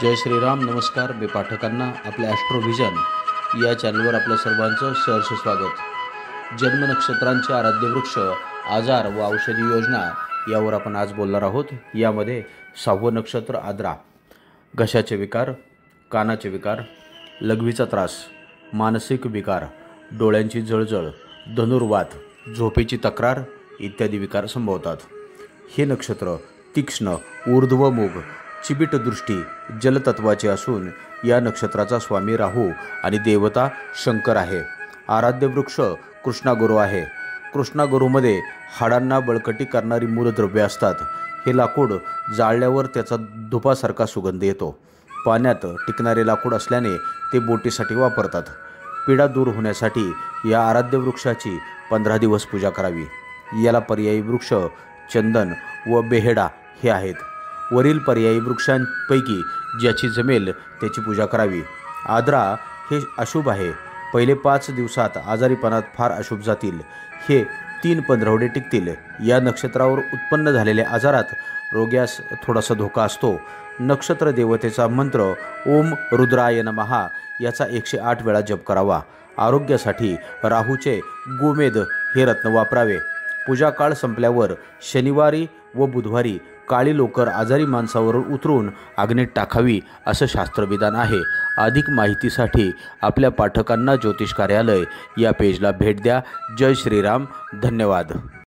जय श्रीराम. नमस्कार. मी पाठकांना आपल्या ॲस्ट्रोव्हिजन या चॅनलवर आपल्या सर्वांचं सहर्ष स्वागत. जन्म नक्षत्रांचे आराध्य वृक्ष, आजार व औषधी योजना यावर आपण आज बोलणार आहोत. यामध्ये 6वं नक्षत्र आद्रा. घशाचे विकार, कानाचे विकार, लघवीचा त्रास, मानसिक विकार, डोळ्यांची जळजळ, धनुर्वात, झोपेची तक्रार इत्यादी विकार संभवतात. हे नक्षत्र तीक्ष्ण ऊर्ध्वमुख चिबिट दृष्टी जलतत्वाचे असून या नक्षत्राचा स्वामी राहू आणि देवता शंकर आहे. आराध्य वृक्ष कृष्णागोरू आहे. कृष्णागोरूमध्ये हाडांना बळकटी करणारी मूलद्रव्ये असतात. हे लाकूड जाळल्यावर त्याचा धुपासारखा सुगंध येतो. पाण्यात टिकणारे लाकूड असल्याने ते बोटीसाठी वापरतात. पीडा दूर होण्यासाठी या आराध्य वृक्षाची 15 दिवस पूजा करावी. याला पर्यायी वृक्ष चंदन व बेहेडा हे आहेत. वरील पर्यायी वृक्षांपैकी ज्याची जमेल त्याची पूजा करावी. आद्रा हे अशुभ आहे. पहिले 5 दिवसात आजारीपणात फार अशुभ जातील. हे 3 पंधरवडे टिकतील. या नक्षत्रावर उत्पन्न झालेल्या आजारात रोग्यास थोडासा धोका असतो. नक्षत्र देवतेचा मंत्र ओम रुद्राय नमः याचा 108 वेळा जप करावा. आरोग्यासाठी राहूचे गोमेद हे रत्न वापरावे. पूजा काळ संपल्यावर शनिवारी व बुधवारी काळी लोकर आजारी माणसावर उतरून अग्नीत टाकावी असं शास्त्रविधान आहे. अधिक माहितीसाठी आपल्या पाठकांना ज्योतिष कार्यालय या पेजला भेट द्या. जय श्रीराम. धन्यवाद.